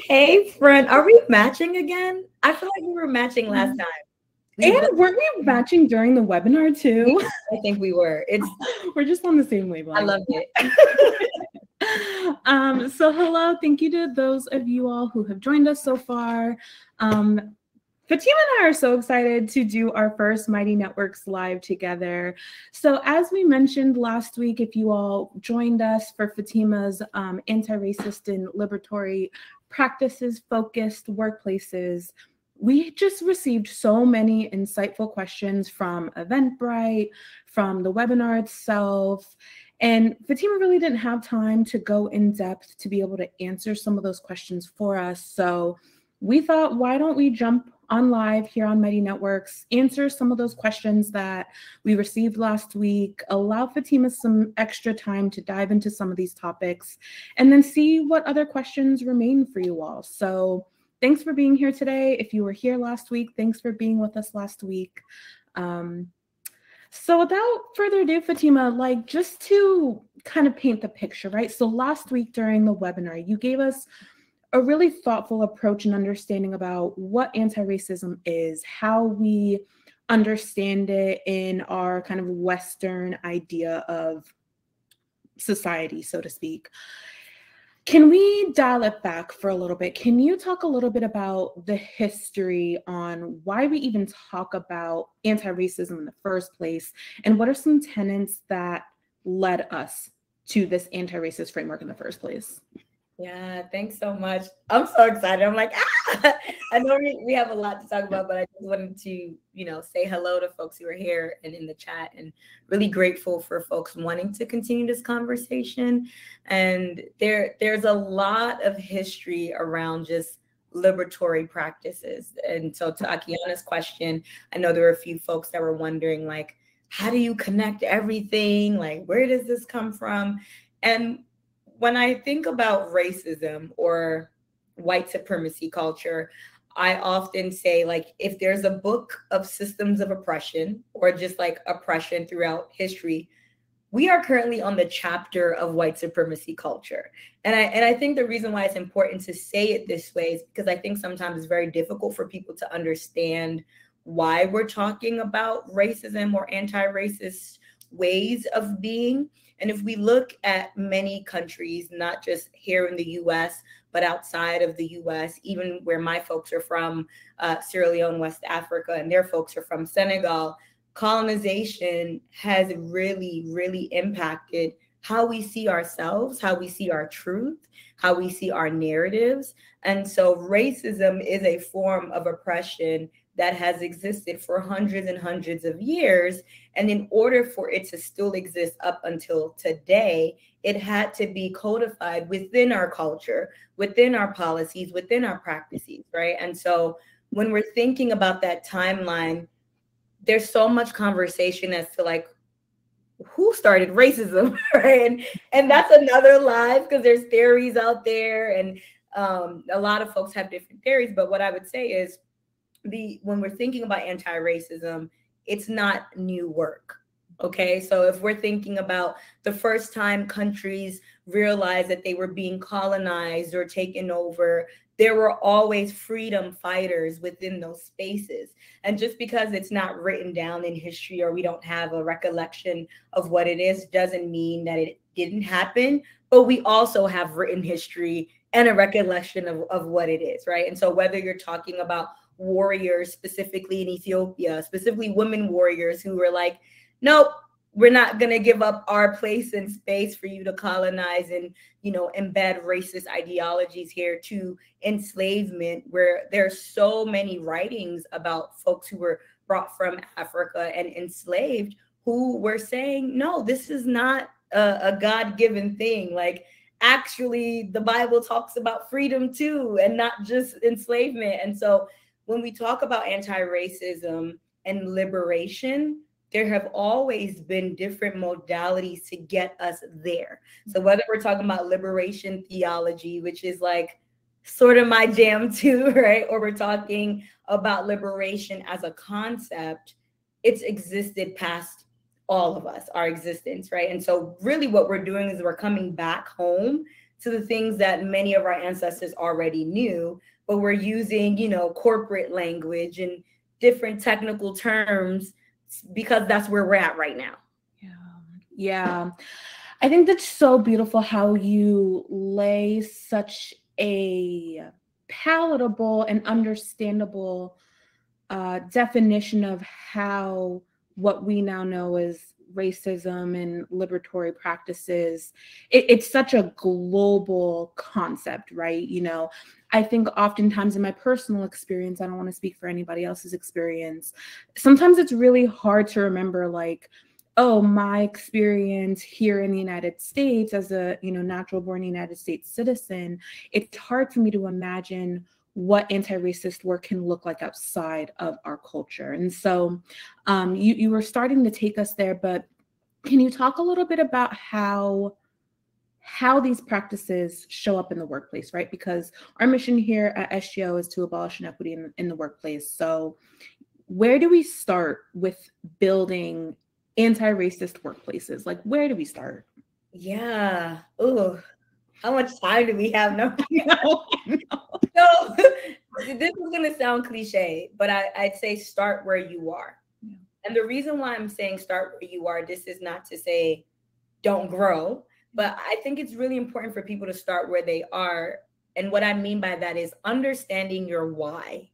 Hey, friend, are we matching again? I feel like we were matching last time. And weren't we matching during the webinar too? I think we were. We're just on the same wavelength. I loved it. So hello, thank you to those of you all who have joined us so far. Fatima and I are so excited to do our first Mighty Networks live together. So as we mentioned last week, if you all joined us for Fatima's anti-racist and liberatory practices focused workplaces, we just received so many insightful questions from Eventbrite, from the webinar itself, and Fatima really didn't have time to go in depth to be able to answer some of those questions for us. So we thought, why don't we jump on live here on Mighty Networks, answer some of those questions that we received last week, allow Fatima some extra time to dive into some of these topics, and then see what other questions remain for you all. So thanks for being here today. If you were here last week, thanks for being with us last week. So without further ado, Fatima, like just to kind of paint the picture, right? So last week during the webinar, you gave us a really thoughtful approach and understanding about what anti-racism is, how we understand it in our kind of Western idea of society, so to speak. Can we dial it back for a little bit? Can you talk a little bit about the history on why we even talk about anti-racism in the first place? And what are some tenets that led us to this anti-racist framework in the first place? Yeah, thanks so much. I'm so excited. I'm like, I know we have a lot to talk about, but I just wanted to, say hello to folks who are here and in the chat, and really grateful for folks wanting to continue this conversation. And there's a lot of history around just liberatory practices. And so to Akiana's question, I know there were a few folks that were wondering, like, how do you connect everything? Like, where does this come from? And when I think about racism or white supremacy culture, I often say, like, if there's a book of systems of oppression or just like oppression throughout history, we are currently on the chapter of white supremacy culture. And I think the reason why it's important to say it this way is because I think sometimes it's very difficult for people to understand why we're talking about racism or anti-racist ways of being. And if we look at many countries, not just here in the US, but outside of the US, even where my folks are from, Sierra Leone, West Africa, and their folks are from Senegal, colonization has really, really impacted how we see ourselves, how we see our truth, how we see our narratives. And so racism is a form of oppression that has existed for hundreds and hundreds of years. And in order for it to still exist up until today, it had to be codified within our culture, within our policies, within our practices, right? And so when we're thinking about that timeline, there's so much conversation as to, like, who started racism, right? And that's another live, because there's theories out there, and a lot of folks have different theories. But what I would say is, when we're thinking about anti-racism, it's not new work. Okay, so if we're thinking about the first time countries realized that they were being colonized or taken over, there were always freedom fighters within those spaces. And just because it's not written down in history or we don't have a recollection of what it is, doesn't mean that it didn't happen. But we also have written history and a recollection of what it is, right? And so whether you're talking about warriors specifically in Ethiopia, specifically women warriors who were like, nope, we're not going to give up our place and space for you to colonize and, embed racist ideologies here, to enslavement, where there's so many writings about folks who were brought from Africa and enslaved who were saying, no, this is not a God-given thing. Like, actually, the Bible talks about freedom too, and not just enslavement. And so when we talk about anti-racism and liberation, there have always been different modalities to get us there. So whether we're talking about liberation theology, which is like sort of my jam too, right? Or we're talking about liberation as a concept, it's existed past all of us, our existence, right? And so really what we're doing is we're coming back home to the things that many of our ancestors already knew, but we're using, you know, corporate language and different technical terms because that's where we're at right now. Yeah. I think that's so beautiful how you lay such a palatable and understandable definition of how what we now know as racism and liberatory practices, it's such a global concept, right? You know, I think oftentimes in my personal experience, I don't want to speak for anybody else's experience, sometimes it's really hard to remember, like, oh, my experience here in the United States as a, you know, natural born United States citizen, it's hard for me to imagine what anti-racist work can look like outside of our culture. And so you were starting to take us there, but can you talk a little bit about how these practices show up in the workplace, right? Because our mission here at SGO is to abolish inequity in the workplace. So where do we start with building anti-racist workplaces? Like, where do we start? Yeah. Ooh, how much time do we have? No. No. So this is going to sound cliche, but I'd say start where you are. Yeah. And the reason why I'm saying start where you are, this is not to say don't grow, but I think it's really important for people to start where they are. And what I mean by that is understanding your why.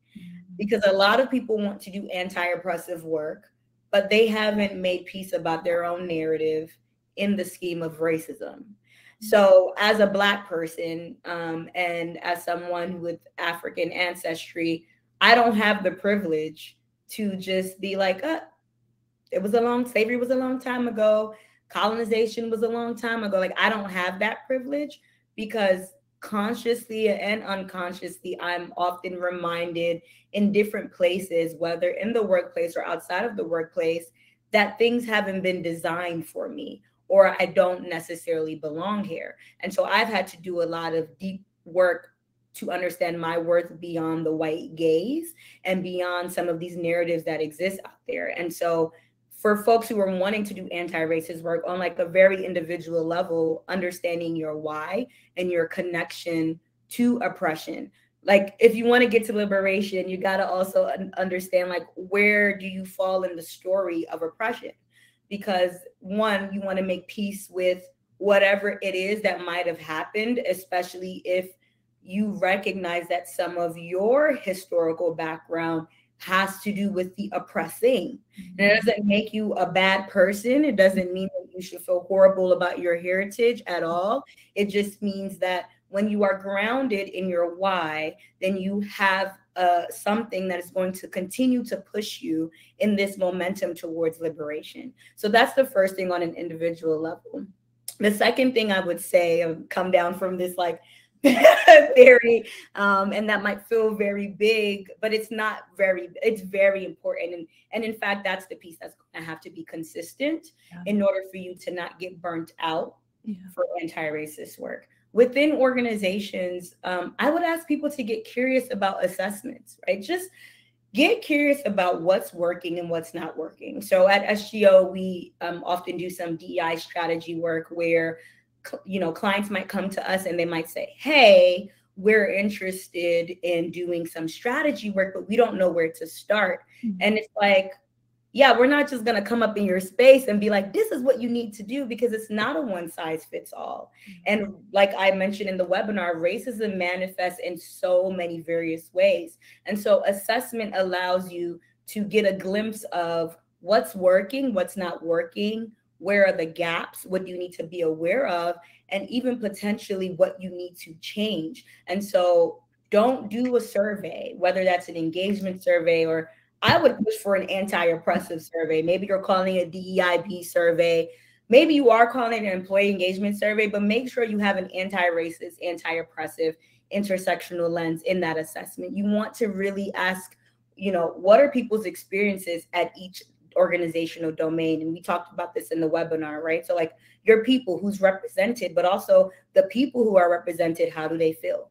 Because a lot of people want to do anti-oppressive work, but they haven't made peace about their own narrative in the scheme of racism. So as a Black person and as someone with African ancestry, I don't have the privilege to just be like, slavery was a long time ago. Colonization was a long time ago. Like, I don't have that privilege because consciously and unconsciously, I'm often reminded in different places, whether in the workplace or outside of the workplace, that things haven't been designed for me, or I don't necessarily belong here. And so I've had to do a lot of deep work to understand my worth beyond the white gaze and beyond some of these narratives that exist out there. And so for folks who are wanting to do anti-racist work on like a very individual level, understanding your why and your connection to oppression. Like, if you want to get to liberation, you got to also understand, like, where do you fall in the story of oppression? Because one, you want to make peace with whatever it is that might have happened, especially if you recognize that some of your historical background has to do with the oppressing. And it doesn't make you a bad person. It doesn't mean that you should feel horrible about your heritage at all. It just means that when you are grounded in your why, then you have something that is going to continue to push you in this momentum towards liberation. So that's the first thing on an individual level. The second thing I would say, come down from this like theory, and that might feel very big, but it's not it's very important. And in fact, that's the piece that's going to have to be consistent in order for you to not get burnt out for anti-racist work. Within organizations, I would ask people to get curious about assessments, right? Just get curious about what's working and what's not working. So at SGO, we often do some DEI strategy work where, you know, clients might come to us and they might say, hey, we're interested in doing some strategy work, but we don't know where to start. Mm-hmm. And it's like, yeah, we're not just going to come up in your space and be like, this is what you need to do, because it's not a one size fits all. Mm-hmm. And like I mentioned in the webinar, racism manifests in so many various ways. And so assessment allows you to get a glimpse of what's working, what's not working, where are the gaps, what do you need to be aware of, and even potentially what you need to change. And so don't do a survey, whether that's an engagement survey, or I would push for an anti-oppressive survey. Maybe you're calling it a DEIB survey. Maybe you are calling it an employee engagement survey, but make sure you have an anti-racist, anti-oppressive, intersectional lens in that assessment. You want to really ask, you know, what are people's experiences at each organizational domain? And we talked about this in the webinar, right? So like your people, who's represented, but also the people who are represented, how do they feel?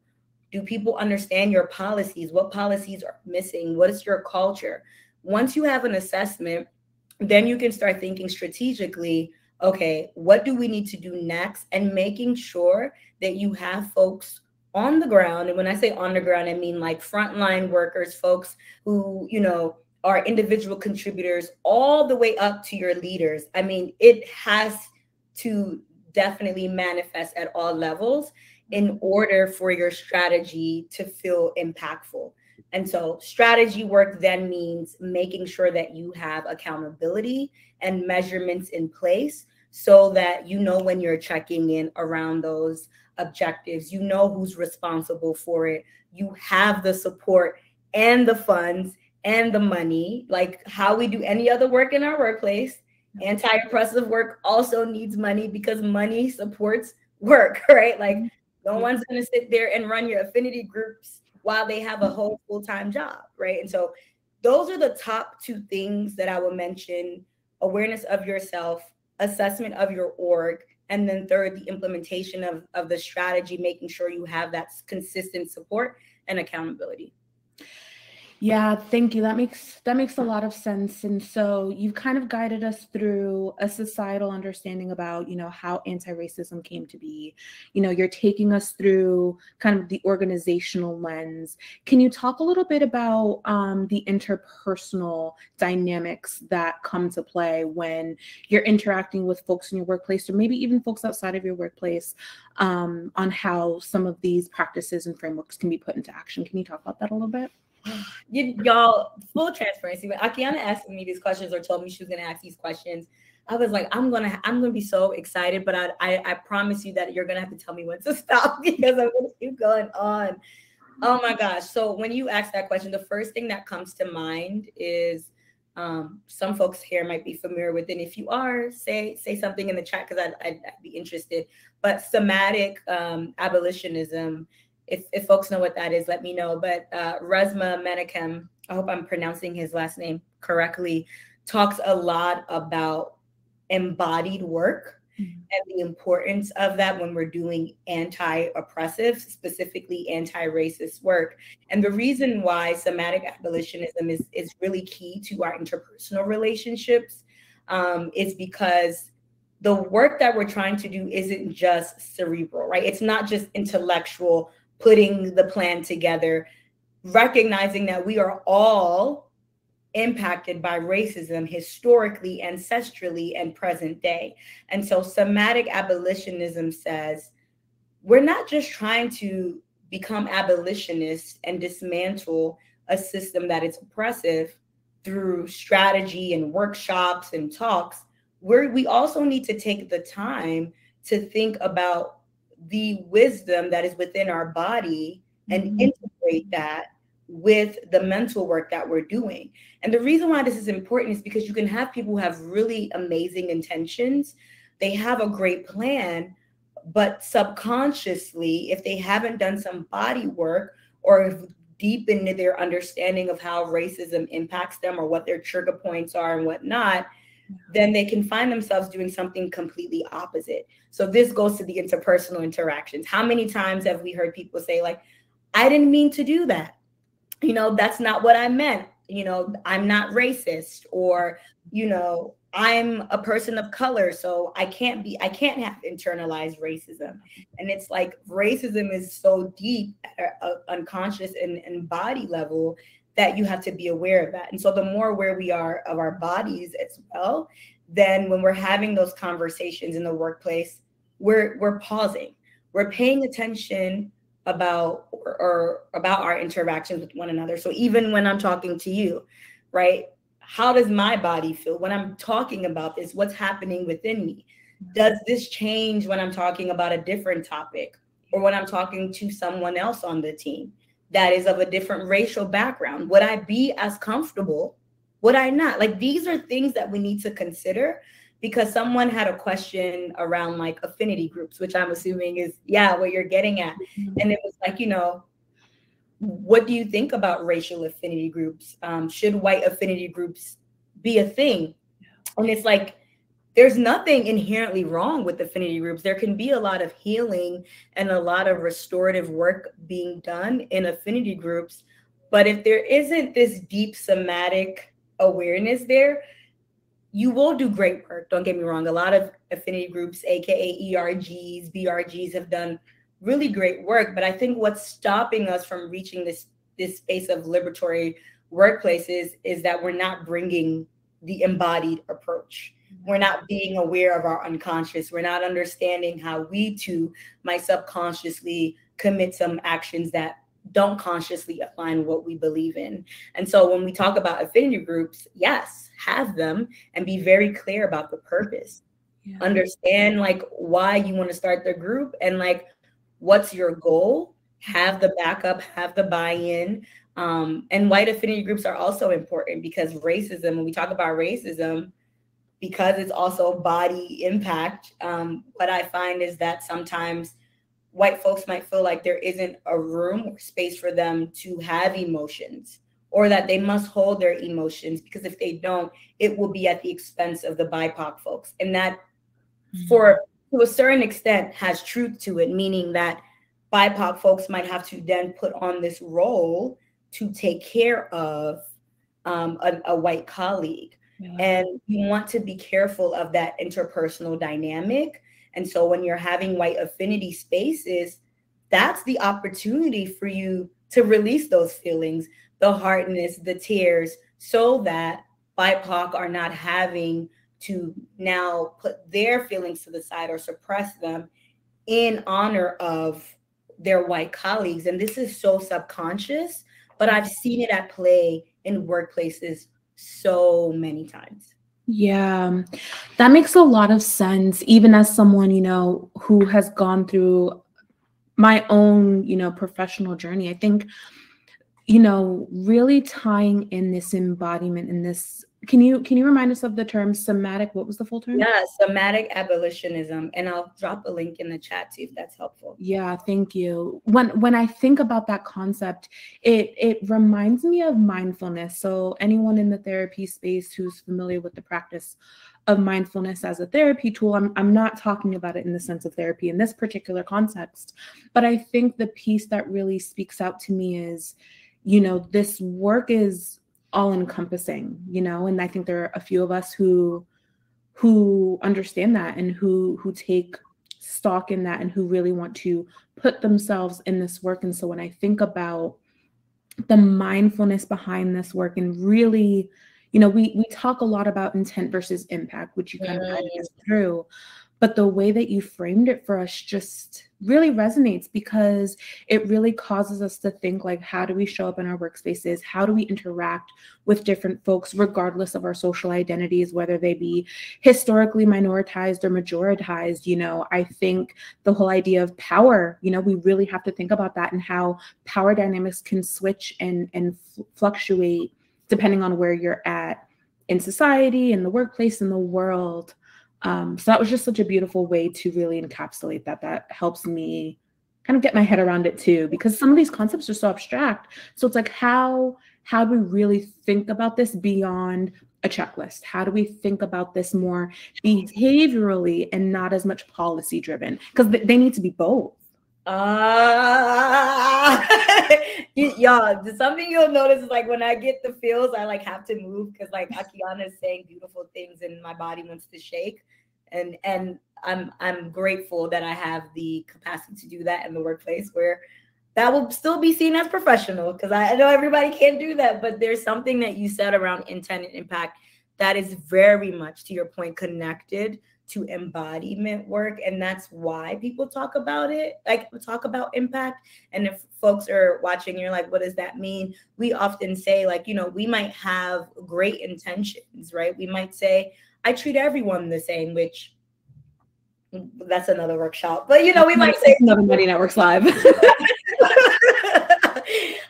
Do people understand your policies? What policies are missing? What is your culture? Once you have an assessment, then you can start thinking strategically okay, what do we need to do next? And making sure that you have folks on the ground. And when I say on the ground, I mean like frontline workers, folks who, are individual contributors all the way up to your leaders. I mean, it has to definitely manifest at all levels in order for your strategy to feel impactful. And so strategy work then means making sure that you have accountability and measurements in place so that you know when you're checking in around those objectives, you know who's responsible for it, you have the support and the funds and the money, like how we do any other work in our workplace. Anti-oppressive work also needs money because money supports work, right? Like no one's going to sit there and run your affinity groups while they have a whole full-time job, right? And so those are the top two things that I will mention: awareness of yourself, assessment of your org, and then third, the implementation of the strategy, making sure you have that consistent support and accountability. Yeah, thank you. That makes a lot of sense. And so you've kind of guided us through a societal understanding about, how anti-racism came to be. You're taking us through kind of the organizational lens. Can you talk a little bit about the interpersonal dynamics that come to play when you're interacting with folks in your workplace, or maybe even folks outside of your workplace, on how some of these practices and frameworks can be put into action? Can you talk about that a little bit? Y'all, full transparency, when Akiana asked me these questions or told me she was going to ask these questions, I was like, I'm gonna be so excited, but I promise you that you're gonna have to tell me when to stop because I'm gonna keep going on. Oh my gosh. So when you ask that question, the first thing that comes to mind is some folks here might be familiar with it. And if you are, say something in the chat because I'd be interested. But somatic abolitionism, if folks know what that is, let me know. But Resma Menakem, I hope I'm pronouncing his last name correctly, talks a lot about embodied work and the importance of that when we're doing anti-oppressive, specifically anti-racist work. And the reason why somatic abolitionism is really key to our interpersonal relationships is because the work that we're trying to do isn't just cerebral, right? It's not just intellectual, putting the plan together, recognizing that we are all impacted by racism historically, ancestrally, and present day. And so somatic abolitionism says we're not just trying to become abolitionists and dismantle a system that is oppressive through strategy and workshops and talks. We also need to take the time to think about the wisdom that is within our body and integrate that with the mental work that we're doing. And the reason why this is important is because you can have people who have really amazing intentions. They have a great plan, but subconsciously, if they haven't done some body work or deepened their understanding of how racism impacts them or what their trigger points are and whatnot, then they can find themselves doing something completely opposite. So this goes to the interpersonal interactions. How many times have we heard people say, like, I didn't mean to do that? That's not what I meant. I'm not racist, or, I'm a person of color, so I can't have internalized racism. And it's like racism is so deep at unconscious and body level that you have to be aware of that. And so the more aware we are of our bodies as well, then when we're having those conversations in the workplace, we're pausing, we're paying attention about our interactions with one another. So even when I'm talking to you, right? How does my body feel when I'm talking about this? What's happening within me? Does this change when I'm talking about a different topic or when I'm talking to someone else on the team that is of a different racial background? Would I be as comfortable? Would I not? Like, these are things that we need to consider, because someone had a question around like affinity groups, which I'm assuming is, what you're getting at. And it was like, what do you think about racial affinity groups? Should white affinity groups be a thing? And it's like, there's nothing inherently wrong with affinity groups. There can be a lot of healing and a lot of restorative work being done in affinity groups. But if there isn't this deep somatic awareness there, you will do great work. Don't get me wrong. A lot of affinity groups, aka ERGs, BRGs, have done really great work. But I think what's stopping us from reaching this space of liberatory workplaces is that we're not bringing the embodied approach. We're not being aware of our unconscious. We're not understanding how we too might subconsciously commit some actions that don't consciously align what we believe in. And so when we talk about affinity groups, yes, have them and be very clear about the purpose. Yeah. Understand like why you want to start the group and like what's your goal. Have the backup, have the buy-in. And white affinity groups are also important because racism, when we talk about racism, because it's also body impact, what I find is that sometimes white folks might feel like there isn't a room or space for them to have emotions, or that they must hold their emotions, because if they don't, it will be at the expense of the BIPOC folks. And that, for to a certain extent, has truth to it, meaning that BIPOC folks might have to then put on this role to take care of a white colleague. Yeah. And you want to be careful of that interpersonal dynamic. And so when you're having white affinity spaces, that's the opportunity for you to release those feelings, the hardness, the tears, so that BIPOC are not having to now put their feelings to the side or suppress them in honor of their white colleagues. And this is so subconscious, but I've seen it at play in workplaces so many times. Yeah, that makes a lot of sense. Even as someone, you know, who has gone through my own, you know, professional journey, I think, you know, really tying in this embodiment in this, can you remind us of the term somatic? What was the full term? Yeah, somatic abolitionism. And I'll drop a link in the chat too, if that's helpful. Yeah, thank you. When I think about that concept, it reminds me of mindfulness. So anyone in the therapy space who's familiar with the practice of mindfulness as a therapy tool, I'm not talking about it in the sense of therapy in this particular context, but I think the piece that really speaks out to me is, you know, this work is all encompassing, you know, and I think there are a few of us who understand that and who take stock in that and who really want to put themselves in this work. And so when I think about the mindfulness behind this work and really, you know, we talk a lot about intent versus impact, which you kind of guided us through, but the way that you framed it for us just really resonates, because it really causes us to think like, how do we show up in our workspaces? How do we interact with different folks, regardless of our social identities, whether they be historically minoritized or majoritized? You know, I think the whole idea of power, you know, we really have to think about that and how power dynamics can switch and fluctuate depending on where you're at in society, in the workplace, in the world. So that was just such a beautiful way to really encapsulate that. That helps me kind of get my head around it too, because some of these concepts are so abstract. So it's like, how do we really think about this beyond a checklist? How do we think about this more behaviorally and not as much policy driven? Because they need to be both. Y'all, something you'll notice is like when I get the feels, I like have to move because like Akiana is saying beautiful things and my body wants to shake, and I'm grateful that I have the capacity to do that in the workplace where that will still be seen as professional, because I know everybody can't do that, but there's something that you said around intent and impact that is very much, to your point, connected to embodiment work. And that's why people talk about it, like talk about impact. And if folks are watching, you're like, what does that mean? We often say, like, you know, we might have great intentions, right? We might say, I treat everyone the same, which that's another workshop, but you know, we might say another Mighty Networks Live.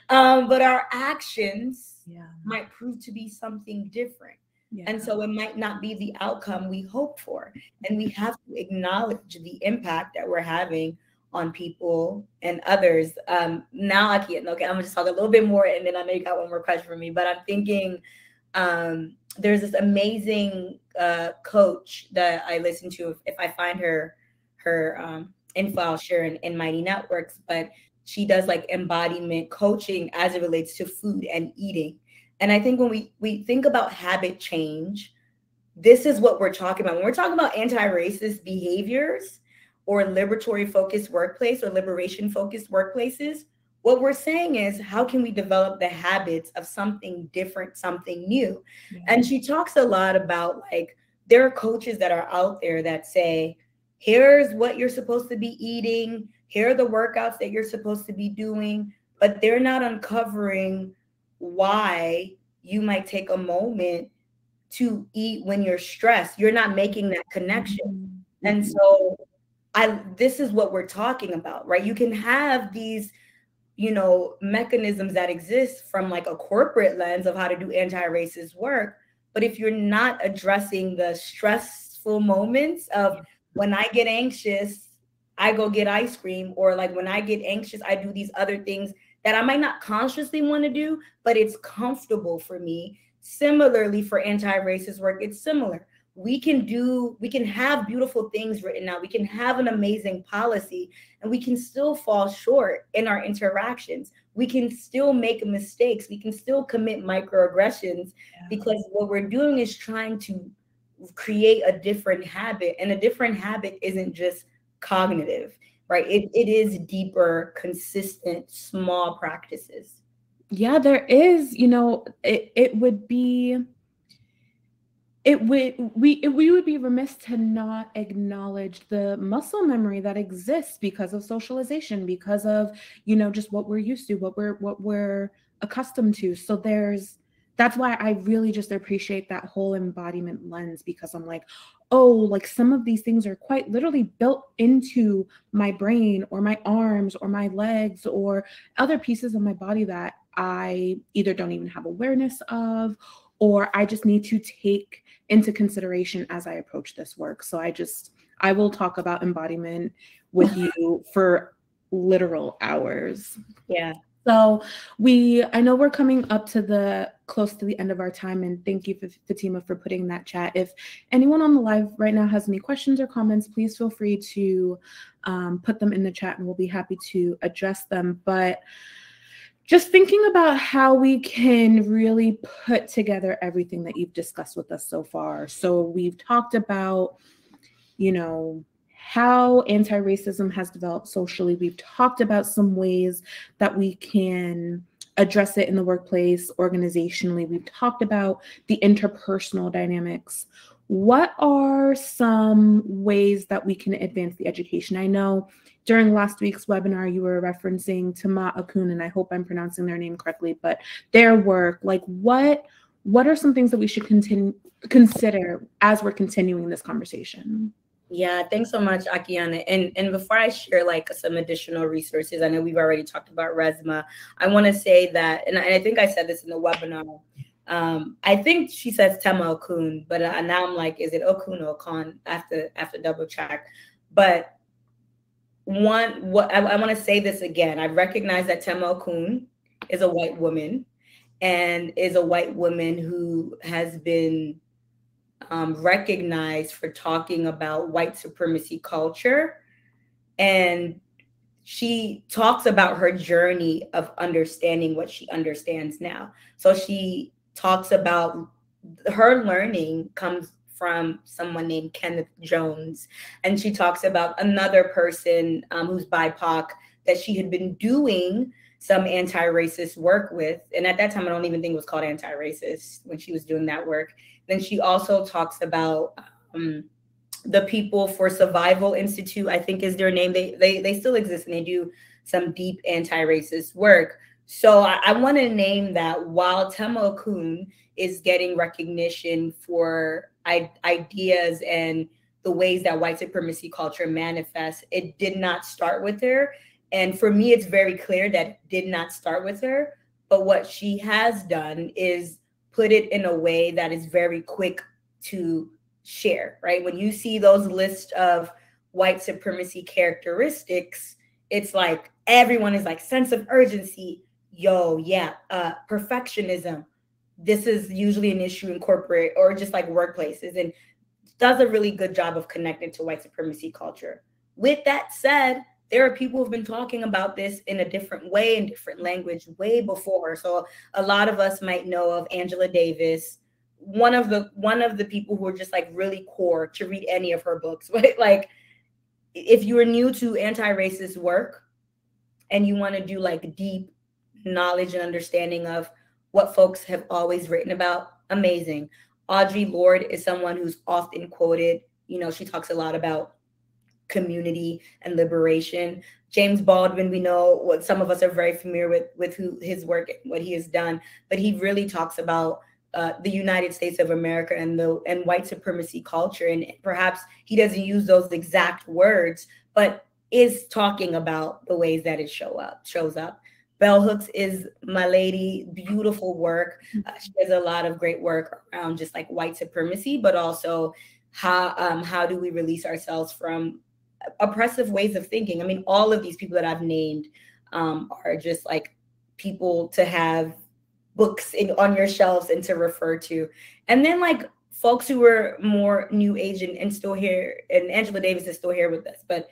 But our actions might prove to be something different. Yeah. And so it might not be the outcome we hope for. And we have to acknowledge the impact that we're having on people and others. Now I can't, okay, I'm gonna just talk a little bit more and then I know you got one more question for me, but I'm thinking there's this amazing coach that I listen to. If I find her info, I'll share in Mighty Networks, but she does like embodiment coaching as it relates to food and eating. And I think when we think about habit change, this is what we're talking about. When we're talking about anti-racist behaviors or liberatory focused workplace or liberation focused workplaces, what we're saying is, how can we develop the habits of something different, something new? Yeah. And she talks a lot about, like, there are coaches that are out there that say, here's what you're supposed to be eating, here are the workouts that you're supposed to be doing, but they're not uncovering why you might take a moment to eat when you're stressed. You're not making that connection. Mm-hmm. And so this is what we're talking about, right? You can have these, you know, mechanisms that exist from like a corporate lens of how to do anti-racist work. But if you're not addressing the stressful moments of, when I get anxious, I go get ice cream, or like when I get anxious, I do these other things that I might not consciously want to do, but it's comfortable for me. Similarly, for anti-racist work, it's similar. We can have beautiful things written out. We can have an amazing policy, and we can still fall short in our interactions. We can still make mistakes. We can still commit microaggressions, because what we're doing is trying to create a different habit. And a different habit isn't just cognitive, right? It is deeper, consistent, small practices. Yeah, there is, you know, we would be remiss to not acknowledge the muscle memory that exists because of socialization, because of, you know, just what we're used to, what we're accustomed to. So that's why I really just appreciate that whole embodiment lens, because I'm like, oh, like some of these things are quite literally built into my brain or my arms or my legs or other pieces of my body that I either don't even have awareness of, or I just need to take into consideration as I approach this work. So I will talk about embodiment with you for literal hours. Yeah. So I know we're coming up to close to the end of our time, and thank you, Fatima, for putting that chat. If anyone on the live right now has any questions or comments, please feel free to put them in the chat, and we'll be happy to address them. But just thinking about how we can really put together everything that you've discussed with us so far. So we've talked about, you know, how anti-racism has developed socially. We've talked about some ways that we can address it in the workplace, organizationally. We've talked about the interpersonal dynamics. What are some ways that we can advance the education? I know during last week's webinar, you were referencing Tama Akun, and I hope I'm pronouncing their name correctly, but their work, like what are some things that we should consider as we're continuing this conversation? Yeah, thanks so much, Akiana. And before I share like some additional resources, I know we've already talked about Resma. I want to say that, and I think I said this in the webinar. I think she says Tema Okun, but now I'm like, is it Okun or Okon? After double check. But I want to say this again. I recognize that Tema Okun is a white woman, and is a white woman who has been recognized for talking about white supremacy culture. And she talks about her journey of understanding what she understands now. So she talks about her learning comes from someone named Kenneth Jones. And she talks about another person who's BIPOC that she had been doing some anti-racist work with. And at that time, I don't even think it was called anti-racist when she was doing that work. Then she also talks about the People for Survival Institute, I think is their name. They still exist, and they do some deep anti-racist work. So I want to name that while Tema Okun is getting recognition for ideas and the ways that white supremacy culture manifests, it did not start with her. And for me, it's very clear that it did not start with her. But what she has done is put it in a way that is very quick to share, right? When you see those lists of white supremacy characteristics, it's like everyone is like sense of urgency. Perfectionism. This is usually an issue in corporate or just like workplaces, and does a really good job of connecting to white supremacy culture. With that said, there are people who've been talking about this in a different way, in different language, way before. So a lot of us might know of Angela Davis, one of the people who are just like really core to read any of her books, right? Like if you are new to anti-racist work and you want to do like deep knowledge and understanding of what folks have always written about, amazing. Audre Lorde is someone who's often quoted. You know, she talks a lot about community and liberation. James Baldwin, we know what some of us are very familiar with who his work, what he has done, but he really talks about the United States of America and white supremacy culture. And perhaps he doesn't use those exact words, but is talking about the ways that it shows up. Bell Hooks is my lady, beautiful work. She does a lot of great work around just like white supremacy, but also how do we release ourselves from oppressive ways of thinking. I mean, all of these people that I've named are just like people to have books on your shelves and to refer to. And then like folks who were more new age and still here, and Angela Davis is still here with us, but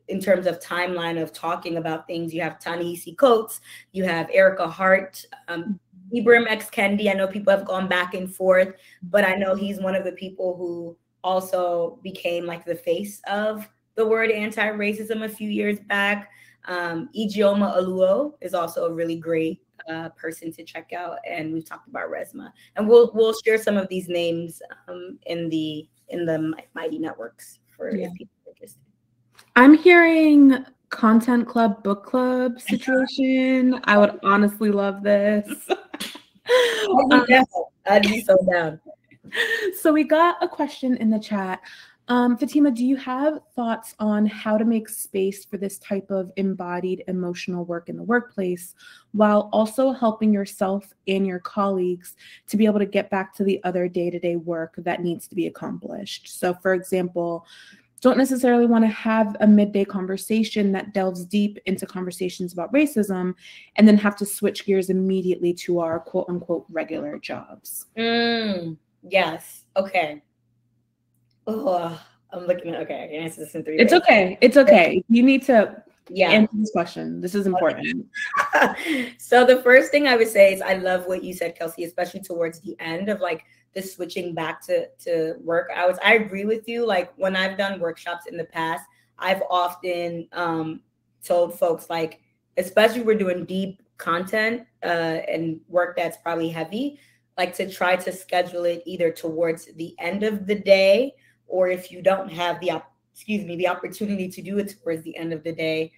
in terms of timeline of talking about things, you have Ta-Nehisi Coates, you have Erica Hart, Ibram X. Kendi. I know people have gone back and forth, but I know he's one of the people who also became like the face of the word anti-racism a few years back. Ijeoma Oluo is also a really great person to check out, and we've talked about Resma, and we'll share some of these names in the Mighty Networks for if people are interested. I'm hearing content club, book club situation. I would honestly love this. I'd be so down. So we got a question in the chat. Fatima, do you have thoughts on how to make space for this type of embodied emotional work in the workplace while also helping yourself and your colleagues to be able to get back to the other day-to-day work that needs to be accomplished? So for example, don't necessarily want to have a midday conversation that delves deep into conversations about racism and then have to switch gears immediately to our quote unquote regular jobs. Yes. Okay. Oh, I'm looking at, okay, I can answer this in 3 It's ways. okay. It's okay. You need to answer this question. This is important. So the first thing I would say is I love what you said, Kelsey, especially towards the end of like the switching back to work hours. I agree with you. Like when I've done workshops in the past, I've often told folks like, especially we're doing deep content and work that's probably heavy, like to try to schedule it either towards the end of the day, or if you don't have the opportunity to do it towards the end of the day,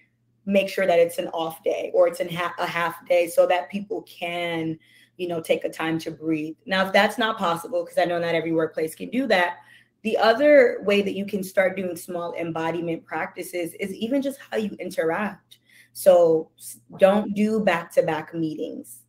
make sure that it's an off day or it's a half day so that people can, you know, take a time to breathe. Now, if that's not possible, because I know not every workplace can do that, the other way that you can start doing small embodiment practices is even just how you interact. So don't do back-to-back meetings,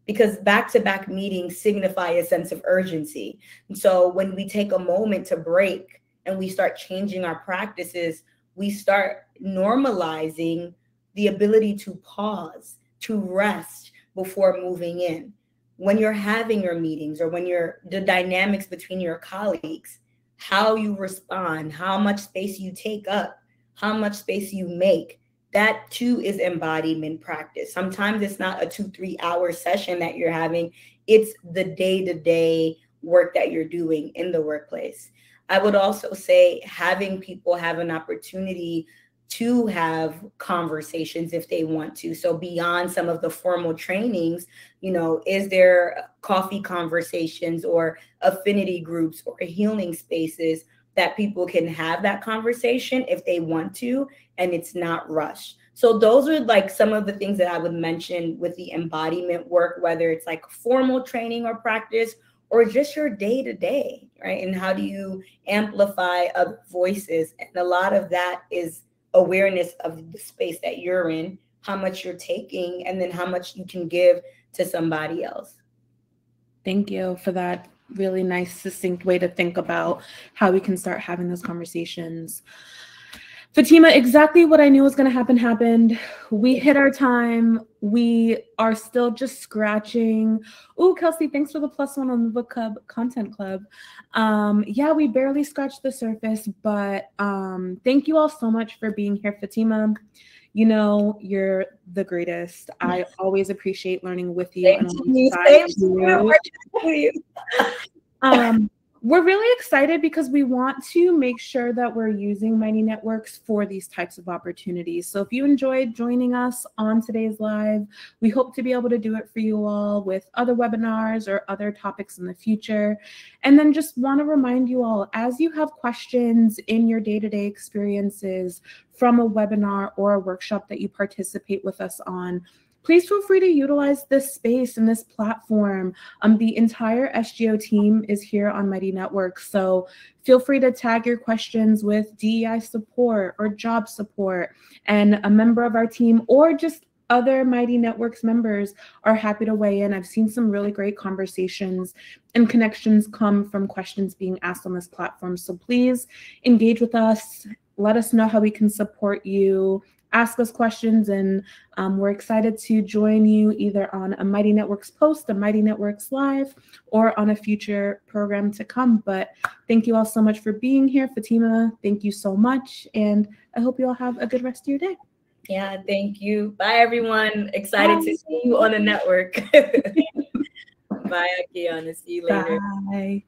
because back-to-back meetings signify a sense of urgency. And so when we take a moment to break and we start changing our practices, we start normalizing the ability to pause, to rest before moving in. When you're having your meetings or when the dynamics between your colleagues, how you respond, how much space you take up, how much space you make, that too is embodiment practice. Sometimes it's not a 2-3 hour session that you're having. It's the day-to-day work that you're doing in the workplace. I would also say having people have an opportunity to have conversations if they want to. So beyond some of the formal trainings, you know, is there coffee conversations or affinity groups or healing spaces that people can have that conversation if they want to, and it's not rushed. So those are like some of the things that I would mention with the embodiment work, whether it's like formal training or practice or just your day-to-day, right? And how do you amplify other voices? And a lot of that is awareness of the space that you're in, how much you're taking, and then how much you can give to somebody else. Thank you for that really nice, succinct way to think about how we can start having those conversations. Fatima, exactly what I knew was going to happen happened. We hit our time. We are still just scratching. Oh, Kelsey, thanks for the +1 on the book club, content club. Yeah, we barely scratched the surface, but thank you all so much for being here, Fatima. You know, you're the greatest. I always appreciate learning with you. Thank you. We're really excited because we want to make sure that we're using Mighty Networks for these types of opportunities. So if you enjoyed joining us on today's live, we hope to be able to do it for you all with other webinars or other topics in the future. And then just want to remind you all, as you have questions in your day-to-day experiences from a webinar or a workshop that you participate with us on, please feel free to utilize this space and this platform. The entire SGO team is here on Mighty Networks, so feel free to tag your questions with DEI support or job support, and a member of our team or just other Mighty Networks members are happy to weigh in. I've seen some really great conversations and connections come from questions being asked on this platform, so please engage with us. Let us know how we can support you. Ask us questions, and we're excited to join you either on a Mighty Networks post, a Mighty Networks live, or on a future program to come. But thank you all so much for being here. Fatima, thank you so much, and I hope you all have a good rest of your day. Yeah, thank you. Bye, everyone. Excited to see you on the network. Bye, Akiana. See you later. Bye.